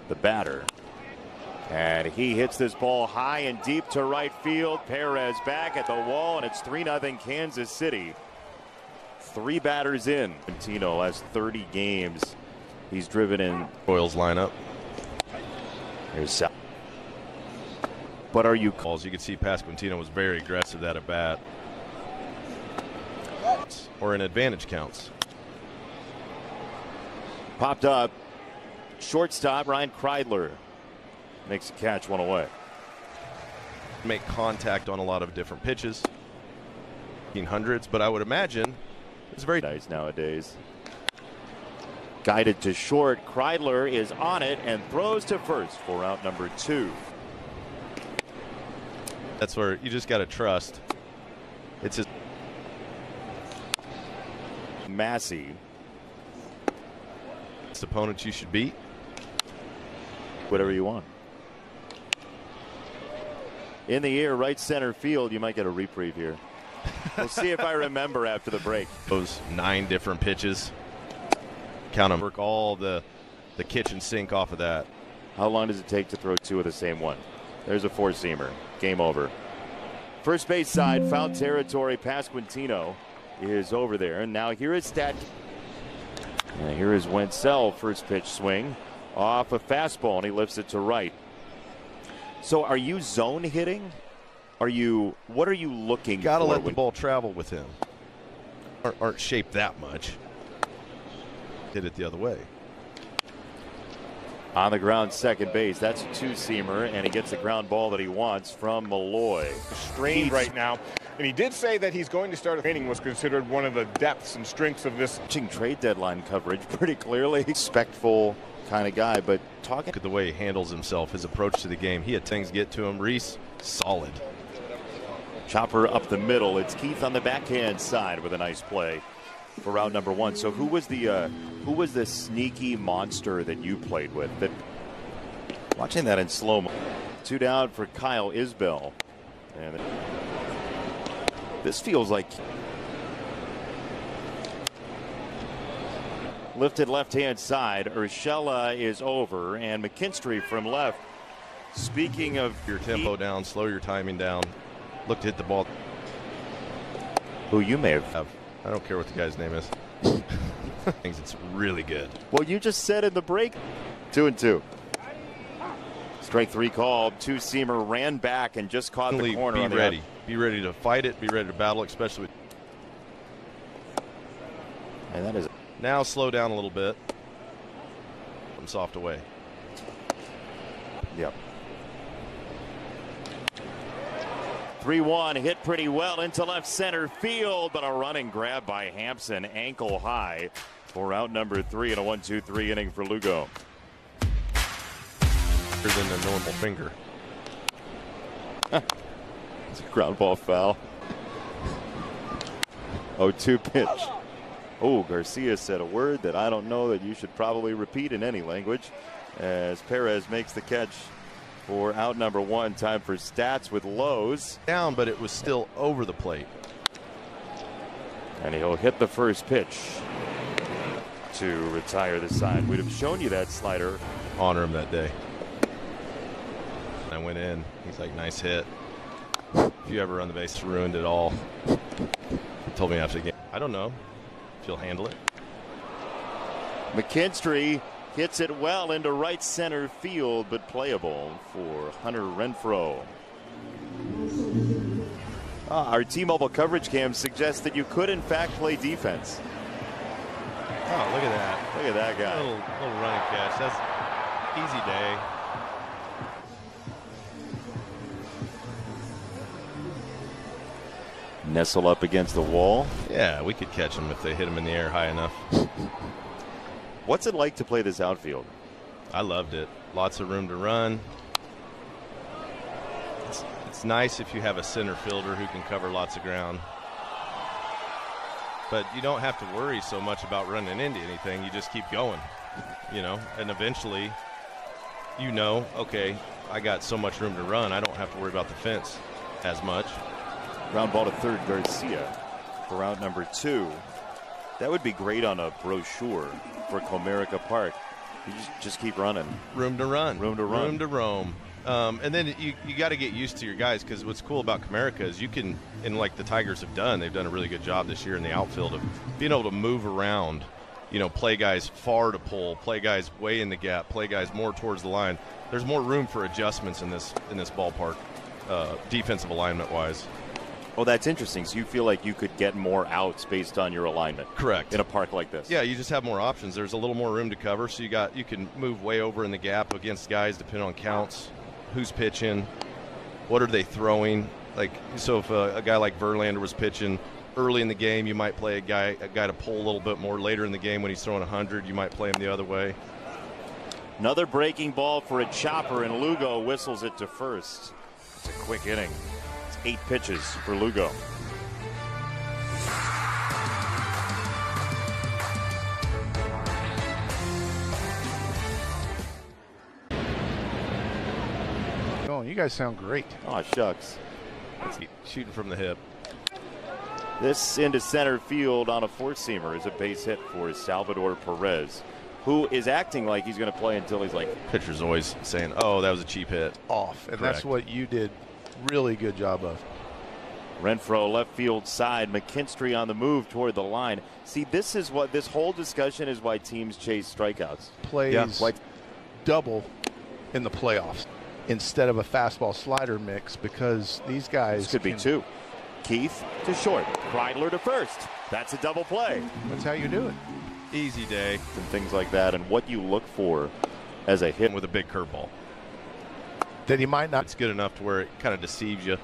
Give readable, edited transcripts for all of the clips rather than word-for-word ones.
the batter. And he hits this ball high and deep to right field. Perez back at the wall, and it's 3-0 Kansas City. 3 batters in. Quintino has 30 games. He's driven in Royals lineup. Here's Sal. But are you calls? You can see Pasquantino was very aggressive that at bat. Or an advantage counts. Popped up. Shortstop Ryan Kreidler makes a catch, 1 away. Make contact on a lot of different pitches. 1800s, but I would imagine it's very nice nowadays. Guided to short. Kreidler is on it and throws to first for out number 2. That's where you just got to trust. It's just Massey. It's opponents you should beat. Whatever you want. In the air, right center field. You might get a reprieve here. We'll see if I remember after the break. Those 9 different pitches. Count them. Work all the kitchen sink off of that. How long does it take to throw 2 of the same one? There's a 4-seamer. Game over. First base side, foul territory. Pasquantino is over there. And now here is Stat. And here is Wenzel. First pitch swing off a fastball, and he lifts it to right. So are you zone hitting? What are you looking for? Got to let the ball travel with him. Aren't shaped that much. Hit it the other way. On the ground, second base. That's a 2-seamer, and he gets the ground ball that he wants from Malloy. Strained right now, and he did say that he's going to start. Training was considered one of the depths and strengths of this. Trade deadline coverage pretty clearly. Respectful kind of guy, but talking. Look at the way he handles himself, his approach to the game. He had things get to him. Reese, solid. Chopper up the middle. It's Keith on the backhand side with a nice play for round number 1. So who was the sneaky monster that you played with? That watching that in slow mo. 2 down for Kyle Isbell, and this feels like lifted left-hand side. Urshela is over, and McKinstry from left. Speaking of your tempo down, slow your timing down. Look to hit the ball. Who you may have. I don't care what the guy's name is. It's really good. Well, you just said in the break. 2-2. Strike 3 called. 2-seamer ran back and just caught the corner. Be ready. Be ready to fight it. Be ready to battle, especially with. And that is. Now slow down a little bit. From soft away. Yep. 3-1, hit pretty well into left center field, but a running grab by Hampson, ankle high for out number 3 in a 1-2-3 inning for Lugo. Than the normal finger. It's a ground ball foul. 0-2 pitch. Oh, Garcia said a word that I don't know that you should probably repeat in any language, as Perez makes the catch for out number 1. Time for stats with Lowe's. Down, but it was still over the plate. And he'll hit the first pitch to retire the side. We'd have shown you that slider. Honor him that day. I went in. He's like, nice hit. If you ever run the base, ruined it all. He told me after the game. I don't know if he'll handle it. McKinstry hits it well into right center field, but playable for Hunter Renfroe. Our T-Mobile coverage cam suggests that you could in fact play defense. Oh, look at that. Look at that guy. Little running catch. That's easy day. Nestle up against the wall. Yeah, we could catch them if they hit them in the air high enough. What's it like to play this outfield? I loved it. Lots of room to run. It's nice if you have a center fielder who can cover lots of ground. But you don't have to worry so much about running into anything. You just keep going, and eventually, okay, I got so much room to run. I don't have to worry about the fence as much. Ground ball to third, Garcia for out number 2. That would be great on a brochure for Comerica Park. You just keep running. Room to run. Room to run. Room to roam. And then you got to get used to your guys, because what's cool about Comerica is you can, and like the Tigers have done, they've done a really good job this year in the outfield of being able to move around, play guys far to pull, play guys way in the gap, play guys more towards the line. There's more room for adjustments in this ballpark, defensive alignment-wise. Oh, that's interesting. So you feel like you could get more outs based on your alignment. Correct. In a park like this. Yeah, you just have more options. There's a little more room to cover, so you can move way over in the gap against guys depending on counts, who's pitching, what are they throwing. Like, so if a guy like Verlander was pitching early in the game, you might play a guy to pull a little bit more. Later in the game when he's throwing 100, you might play him the other way. Another breaking ball for a chopper, and Lugo whistles it to first. It's a quick inning. 8 pitches for Lugo. Oh, you guys sound great. Oh, shucks. Shooting from the hip. This into center field on a four-seamer is a base hit for Salvador Perez, who is acting like he's going to play until he's like. Pitcher's always saying, oh, that was a cheap hit. Off. And Correct. That's what you did really good job of. Renfroe left field side, McKinstry on the move toward the line. See, this whole discussion is why teams chase strikeouts. Plays double in the playoffs instead of a fastball slider mix, because these guys this could be 2. Keith to short, Kreidler to first. That's a double play. That's how you do it. Easy day. And things like that, and what you look for as a hit With a big curveball. That he might not. It's good enough to where it kind of deceives you.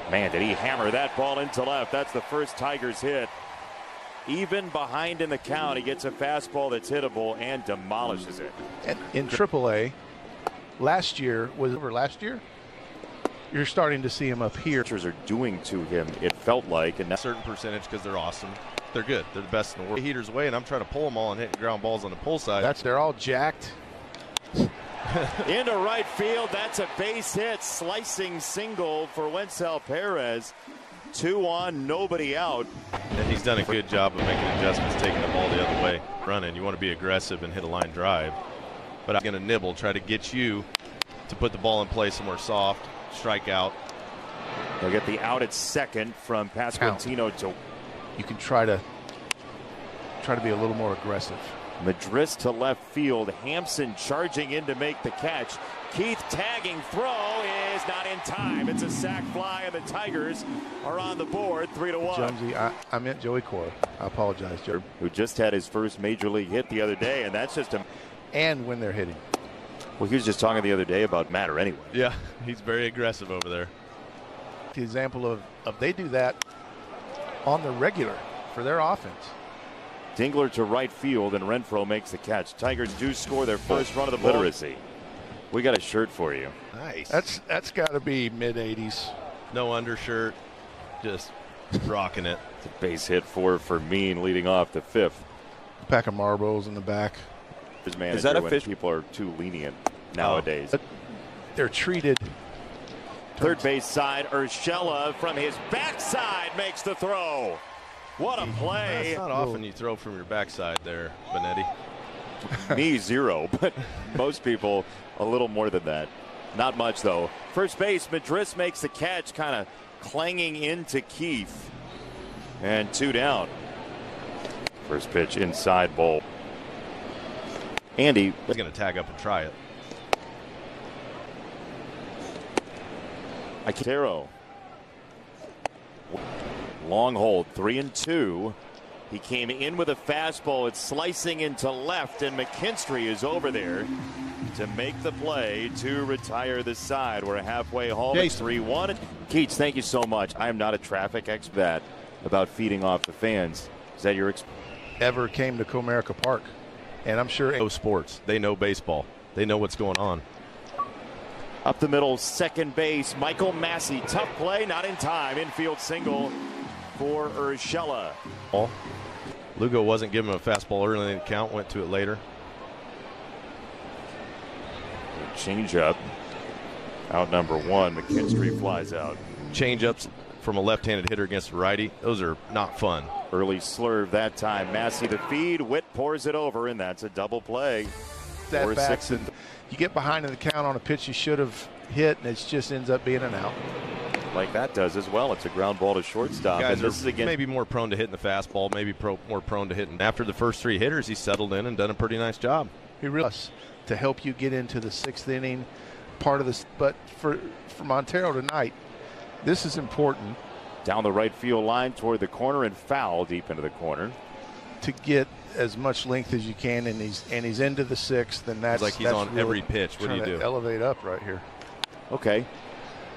Man, did he hammer that ball into left. That's the first Tigers hit. Even behind in the count, he gets a fastball that's hittable and demolishes it. And in AAA, last year, you're starting to see him up here. Pitchers are doing to him, it felt like. And A certain percentage, because they're awesome. They're good. They're the best in the world. Heaters away, and I'm trying to pull them all and hitting ground balls on the pull side. They're all jacked. Into right field, that's a base hit, slicing single for Wenzel Perez. 2 on, nobody out. And he's done a good job of making adjustments, taking the ball the other way. Running, you want to be aggressive and hit a line drive. But I'm going to nibble, try to get you to put the ball in play somewhere soft, strike out. They'll get the out at second from Pasquantino to. You can try to be a little more aggressive. Madris to left field. Hampson charging in to make the catch. Keith tagging throw is not in time. It's a sac fly, and the Tigers are on the board 3-1. Jonesy, I meant Joey Cora. I apologize, Joe. Who just had his first major league hit the other day, and that's just a. And when they're hitting. Well, he was just talking the other day about Matter anyway. Yeah, he's very aggressive over there. The example of they do that on the regular for their offense. Dingler to right field, and Renfroe makes the catch. Tigers do score their first run of the ball. Literacy. We got a shirt for you. Nice. That's got to be mid-'80s. No undershirt, just rocking it. It's a base hit for Mean leading off the 5th. Pack of Marlboros in the back. His manager, Is that a when fish? people are too lenient nowadays. But they're treated. Third base side, Urshela from his backside makes the throw. What a play. That's not often you throw from your backside there, Benetti. Me 0, but most people a little more than that. Not much though. First base, Madris makes the catch, kind of clanging into Keith. And 2 down. First pitch inside ball. Andy. He's going to tag up and try it. Quintero. Long hold, 3-2. He came in with a fastball. It's slicing into left, and McKinstry is over there to make the play to retire the side. We're halfway home. It's 3-1. Keats, thank you so much. I am not a traffic expert about feeding off the fans. Is that your experience? Ever came to Comerica Park, and I'm sure. They know sports. They know baseball. They know what's going on. Up the middle, second base, Michael Massey. Tough play, not in time. Infield single for Urshela. Lugo wasn't giving him a fastball early in the count, went to it later. Change up. Out number 1, McKinstry flies out. Change ups from a left-handed hitter against a righty, those are not fun. Early slurve that time. Massey the feed. Witt pours it over, and that's a double play. That bats, and you get behind in the count on a pitch you should have hit, and it just ends up being an out. Like that does as well. It's a ground ball to shortstop. Guys and this is again maybe more prone to hitting the fastball, maybe more prone to hitting. After the first 3 hitters, he settled in and done a pretty nice job. He really does, to help you get into the 6th inning part of this. But for Montero tonight, this is important. Down the right field line toward the corner and foul deep into the corner. To get as much length as you can, and he's into the 6th, and that's like he's that's on really every pitch. What do you do? Elevate up right here. Okay,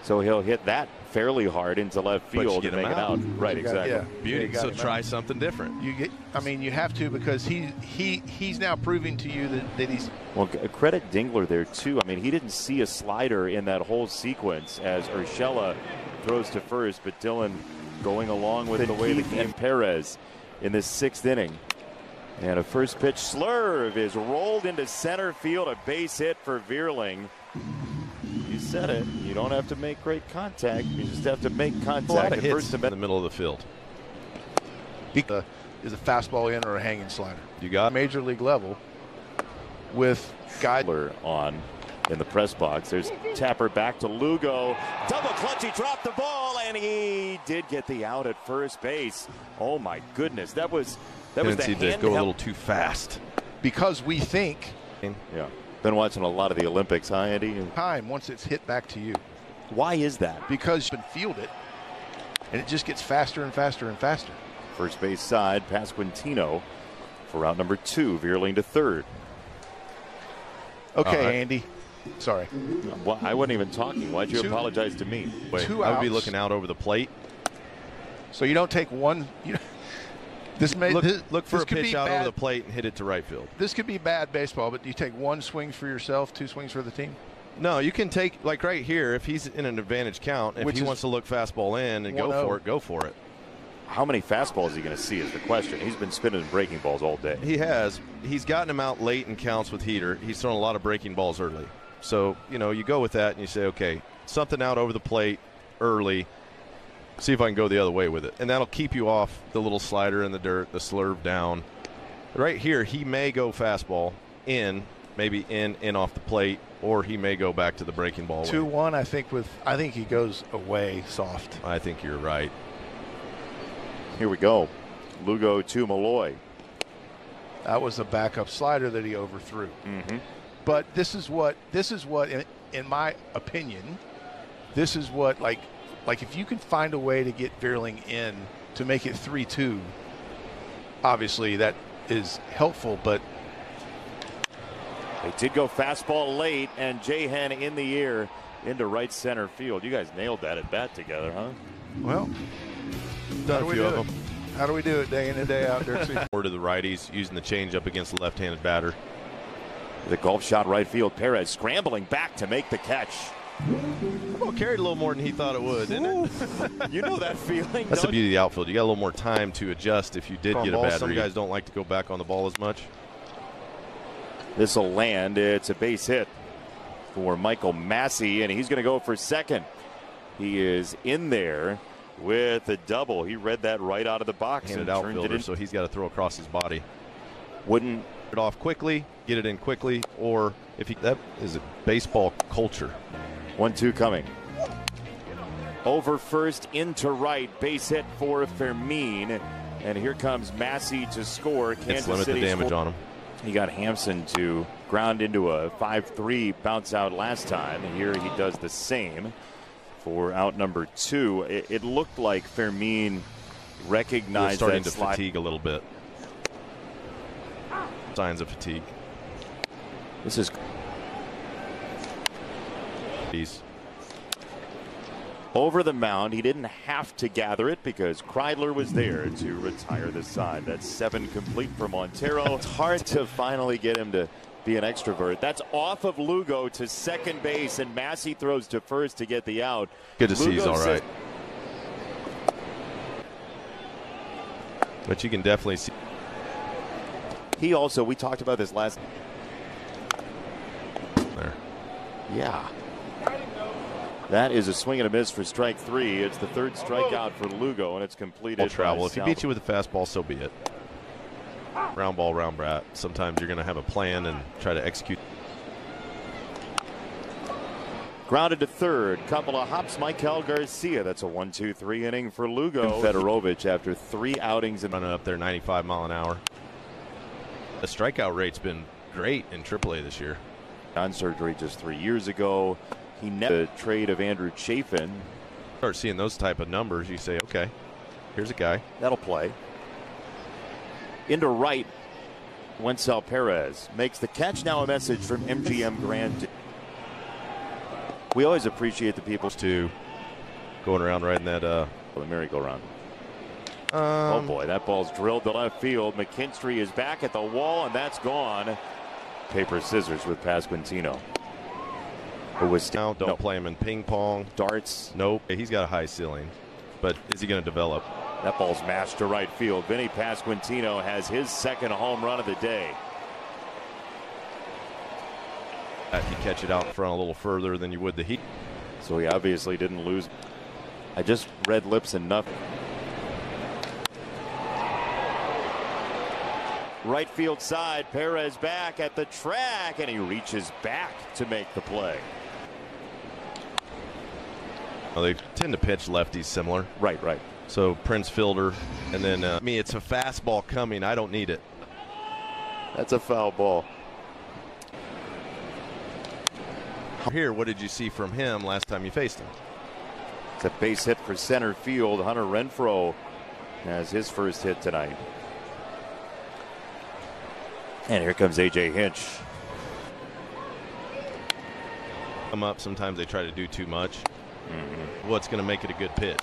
so he'll hit that fairly hard into left field to make it out. Right, exactly. Yeah. Beauty. So try something different. You have to, because he's now proving to you that he's. Well, credit Dingler there too. I mean, he didn't see a slider in that whole sequence as Urshela throws to first, but Dylan going along with the way the game. Perez in this 6th inning. And a first pitch slurve is rolled into center field, a base hit for Vierling. You said it. You don't have to make great contact. You just have to make contact. A lot of hits first in the middle of the field. Is a fastball in or a hanging slider? You got major league level with guy on in the press box. There's Tapper back to Lugo. Double clutch. He dropped the ball, and he did get the out at first base. Oh my goodness, that was the handheld. Go a little too fast. Because we think. Yeah. Been watching a lot of the Olympics, huh, Andy? Time once it's hit back to you. Why is that? Because you can field it, and it just gets faster and faster and faster. First base side, Pasquantino for out number 2, Vierling to third. Okay, Andy. Sorry. Well, I wasn't even talking. Why'd you apologize to me? Wait, I would be looking out over the plate. So you don't take one. Look for a pitch out over the plate and hit it to right field. This could be bad baseball, but do you take 1 swing for yourself, 2 swings for the team? No, you can take, like right here, if he's in an advantage count, if he wants to look fastball in and go for it. How many fastballs is he going to see is the question. He's been spinning breaking balls all day. He has. He's gotten him out late in counts with heater. He's thrown a lot of breaking balls early. So, you go with that and you say, okay, something out over the plate early. See if I can go the other way with it. And that'll keep you off the little slider in the dirt, the slurve down. Right here, he may go fastball in, maybe in off the plate, or he may go back to the breaking ball. 2-1, I think he goes away soft. I think you're right. Here we go. Lugo to Malloy. That was a backup slider that he overthrew. Mm-hmm. But this is what in my opinion, this is what like if you can find a way to get Vierling in to make it 3-2, obviously that is helpful, but they did go fastball late, and Jahan in the air into right center field. You guys nailed that at bat together, huh? Well, done a few of them. How do we do it day in and day out, Dirksy? More to the righties, using the changeup against the left-handed batter. The golf shot right field. Perez scrambling back to make the catch. Well, carried a little more than he thought it would, didn't it? You know that feeling. That's the beauty of the outfield. You got a little more time to adjust if you did get a bad read. Some guys don't like to go back on the ball as much. This will land. It's a base hit for Michael Massey, and he's going to go for second. He is in there with a double. He read that right out of the box and outfielder, so he's got to throw across his body. Wouldn't it off quickly, get it in quickly, or if he that is a baseball culture. 1-2 coming. Over first, into right, base hit for Fermin, and here comes Massey to score. Kansas limit City the damage on him. He got Hampson to ground into a 5-3 bounce out last time. Here he does the same for out number 2. It looked like Fermin recognized starting that to fatigue a little bit. Signs of fatigue. This is over the mound. He didn't have to gather it because Kreidler was there to retire the side. That's 7 complete for Montero. It's hard to finally get him to be an extrovert. That's off of Lugo to second base, and Massey throws to first to get the out. Good to see he's all right. But you can definitely see. He also, we talked about this last. There. Yeah. That is a swing and a miss for strike 3. It's the third strikeout for Lugo, and it's completed. Ball travel. If he beats you you with a fastball, so be it. Round ball, round bat. Sometimes you're going to have a plan and try to execute. Grounded to third. Couple of hops. Michael Garcia. That's a 1-2-3 inning for Lugo. Fedorovich after 3 outings and running up there 95 mile an hour. The strikeout rate's been great in AAA this year. On surgery just 3 years ago. He never trade of Andrew Chafin. Start seeing those type of numbers, you say, okay, here's a guy that'll play. Into right, Wencel Perez makes the catch. Now a message from MGM Grand. We always appreciate the people to going around riding that the merry-go-round. Oh boy, that ball's drilled to left field. McKinstry is back at the wall, and that's gone. Paper scissors with Pasquantino. Who was now don't play him in ping pong. Darts. Nope. He's got a high ceiling, but is he going to develop? That ball's mashed to right field. Vinny Pasquantino has his second home run of the day. You catch it out in front a little further than you would the Heat. So he obviously didn't lose. I just read lips and nothing. Right field side, Perez back at the track, and he reaches back to make the play. Well, they tend to pitch lefties similar. Right. So Prince fielder, and then me, it's a fastball coming. I don't need it. That's a foul ball. Here, what did you see from him last time you faced him? It's a base hit for center field. Hunter Renfroe has his first hit tonight. And here comes A.J. Hinch. Come up, sometimes they try to do too much. What's going to make it a good pitch?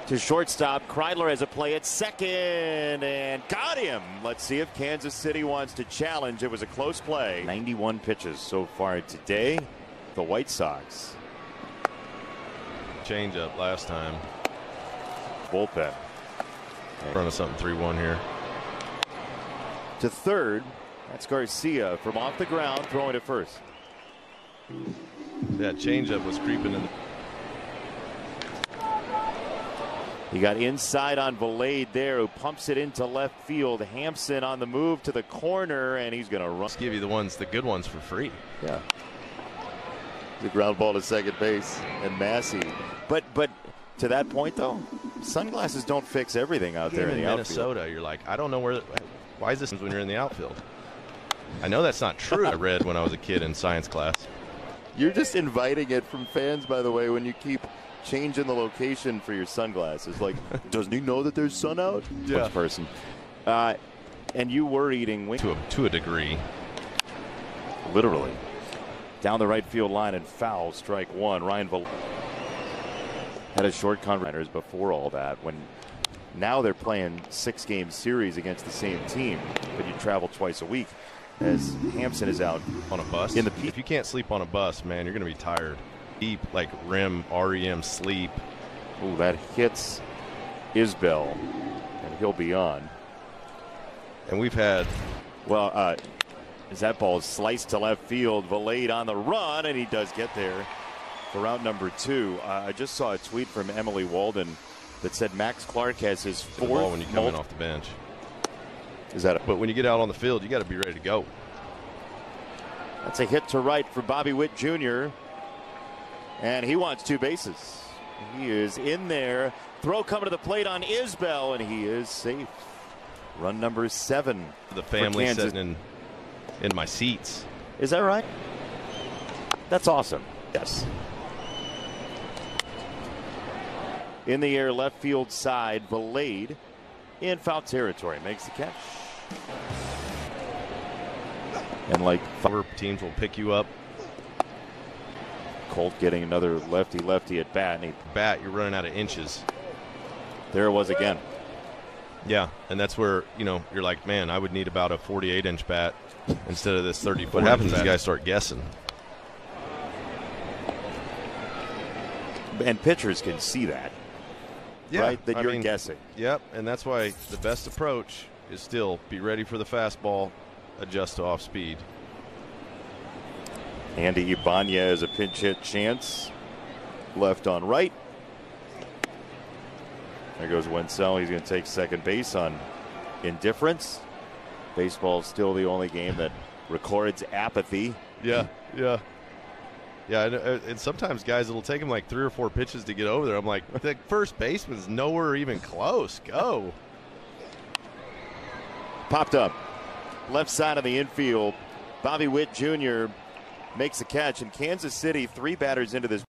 To shortstop, Kreidler has a play at second and got him. Let's see if Kansas City wants to challenge. It was a close play. 91 pitches so far today. The White Sox. Change up last time. Bullpen. Front of something 3-1 here. To third, that's Garcia from off the ground throwing to first. That changeup was creeping in. He got inside on Valade there, who pumps it into left field. Hampson on the move to the corner, and he's going to run. Let's give you the good ones for free. Yeah. The ground ball to second base, and Massey. But to that point, though, sunglasses don't fix everything out there in the Minnesota, outfield. You're like, I don't know where. Why is this when you're in the outfield? I know that's not true. I read when I was a kid in science class. You're just inviting it from fans, by the way, when you keep changing the location for your sunglasses. Like, doesn't he know that there's sun out? Yeah. Which person? And you were eating wings. To a degree. Literally. Down the right field line and foul, strike one. Ryan Valade had a short conversation before all that. When now they're playing 6-game series against the same team, but you travel twice a week. As Hampson is out on a bus. If you can't sleep on a bus, man, you're going to be tired. Deep, like REM sleep. Ooh, that hits Isbell, and he'll be on. And we've had, well, as that ball is sliced to left field, Valade on the run, and he does get there for out number 2. I just saw a tweet from Emily Walden that said Max Clark has his 4th when you come in off the bench. Is that but when you get out on the field, you got to be ready to go. That's a hit to right for Bobby Witt Jr. And he wants 2 bases. He is in there. Throw coming to the plate on Isbell, and he is safe. Run number 7. The family sitting in my seats. Is that right? That's awesome. Yes. In the air, left field side, Valade in foul territory. Makes the catch. And like other teams will pick you up. Colt getting another lefty at bat. You're running out of inches. There it was again. Yeah, and that's where, you're like, man, I would need about a 48-inch bat instead of this 34. What happens is you guys start guessing. And pitchers can see that. Yeah, right? That you're guessing. Yep, and that's why the best approach is still be ready for the fastball, adjust to off speed. Andy Ibanez, a pinch hit chance. left on right. There goes Wenzel. He's going to take second base on indifference. Baseball's still the only game that records apathy. Yeah. And sometimes guys, it'll take them like 3 or 4 pitches to get over there. I'm like, the first baseman's nowhere even close. Go. Popped up. Left side of the infield. Bobby Witt Jr. makes a catch. In Kansas City, 3 batters into this